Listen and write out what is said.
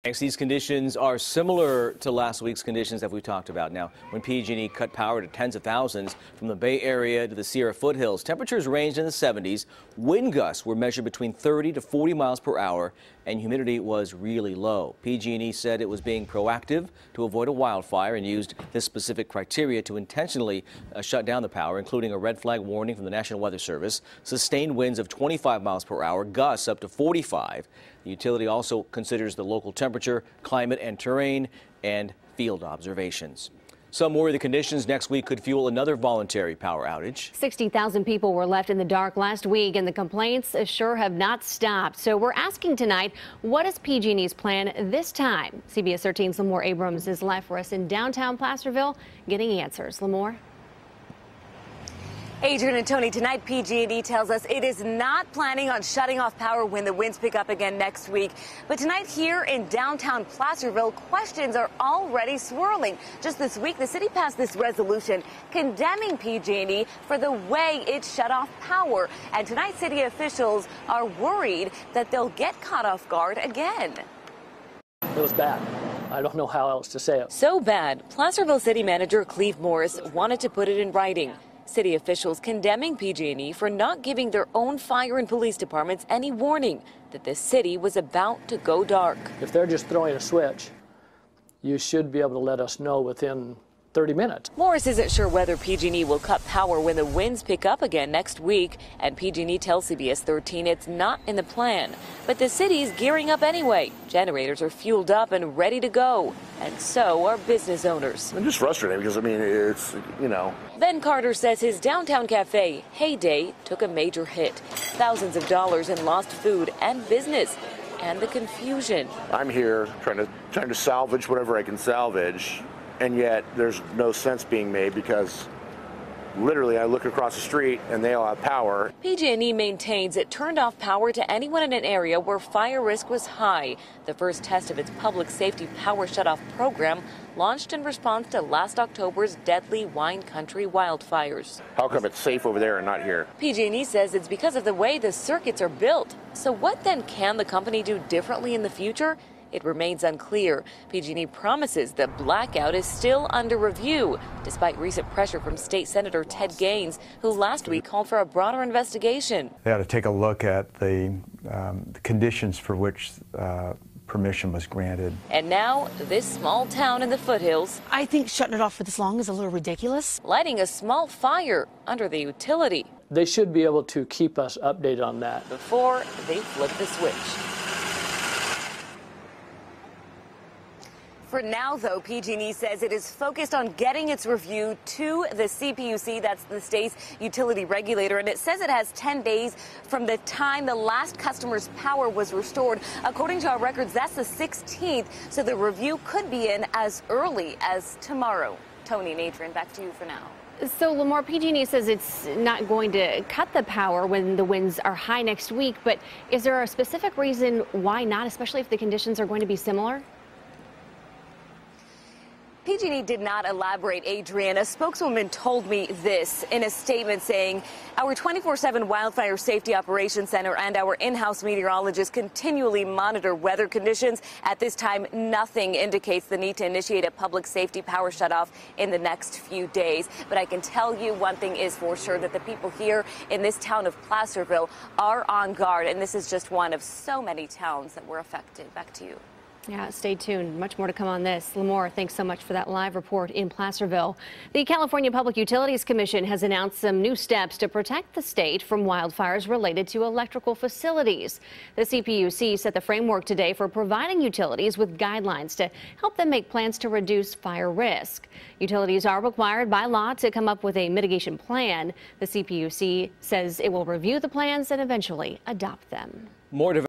These conditions are similar to last week's conditions that we talked about. Now, when PG&E cut power to tens of thousands from the Bay Area to the Sierra Foothills, temperatures ranged in the 70s. Wind gusts were measured between 30 to 40 miles per hour, and humidity was really low. PG&E said it was being proactive to avoid a wildfire and used this specific criteria to intentionally shut down the power, including a red flag warning from the National Weather Service, sustained winds of 25 miles per hour, gusts up to 45. The utility also considers the local temperature, climate and terrain, and field observations. Some worry the conditions next week could fuel another voluntary power outage. 60,000 people were left in the dark last week, and the complaints sure have not stopped. So we're asking tonight, what is PG&E's plan this time? CBS 13's Lamore Abrams is live for us in downtown Placerville, getting answers. Lamore? Adrian and Tony, tonight PG&E tells us it is not planning on shutting off power when the winds pick up again next week. But tonight here in downtown Placerville, questions are already swirling. Just this week, the city passed this resolution condemning PG&E for the way it shut off power. And tonight, city officials are worried that they'll get caught off guard again. It was bad. I don't know how else to say it. So bad, Placerville City Manager Cleve Morris wanted to put it in writing. City officials condemning PG&E for not giving their own fire and police departments any warning that the city was about to go dark. If they're just throwing a switch, you should be able to let us know within 30 minutes. Morris isn't sure whether PG&E will cut power when the winds pick up again next week, and PG&E tells CBS 13 it's not in the plan. But the city's gearing up anyway. Generators are fueled up and ready to go, and so are business owners. I'm just frustrated because, I mean, it's, Ben Carter says his downtown cafe, Heyday, took a major hit. Thousands of dollars in lost food and business, and the confusion. I'm here trying to salvage whatever I can salvage. And yet there's no sense being made because literally I look across the street and they all have power. PG&E maintains it turned off power to anyone in an area where fire risk was high. The first test of its public safety power shutoff program launched in response to last October's deadly wine country wildfires. How come it's safe over there and not here? PG&E says it's because of the way the circuits are built. So what then can the company do differently in the future? It remains unclear. PG&E promises the blackout is still under review, despite recent pressure from State Senator Ted Gaines, who last week called for a broader investigation. They ought to take a look at the conditions for which permission was granted. And now, this small town in the foothills, I think shutting it off for this long is a little ridiculous. Lighting a small fire under the utility. They should be able to keep us updated on that before they flip the switch. For now, though, PG&E says it is focused on getting its review to the CPUC, that's the state's utility regulator, and it says it has 10 days from the time the last customer's power was restored. According to our records, that's the 16th, so the review could be in as early as tomorrow. Tony and Adrian, back to you for now. So, Lamore, PG&E says it's not going to cut the power when the winds are high next week, but is there a specific reason why not, especially if the conditions are going to be similar? PG&E did not elaborate, Adrian. A spokeswoman told me this in a statement saying, our 24/7 Wildfire Safety Operations Center and our in-house meteorologists continually monitor weather conditions. At this time, nothing indicates the need to initiate a public safety power shutoff in the next few days. But I can tell you one thing is for sure, that the people here in this town of Placerville are on guard. And this is just one of so many towns that were affected. Back to you. Yeah, stay tuned. Much more to come on this. Lamore, thanks so much for that live report in Placerville. The California Public Utilities Commission has announced some new steps to protect the state from wildfires related to electrical facilities. The CPUC set the framework today for providing utilities with guidelines to help them make plans to reduce fire risk. Utilities are required by law to come up with a mitigation plan. The CPUC says it will review the plans and eventually adopt them. More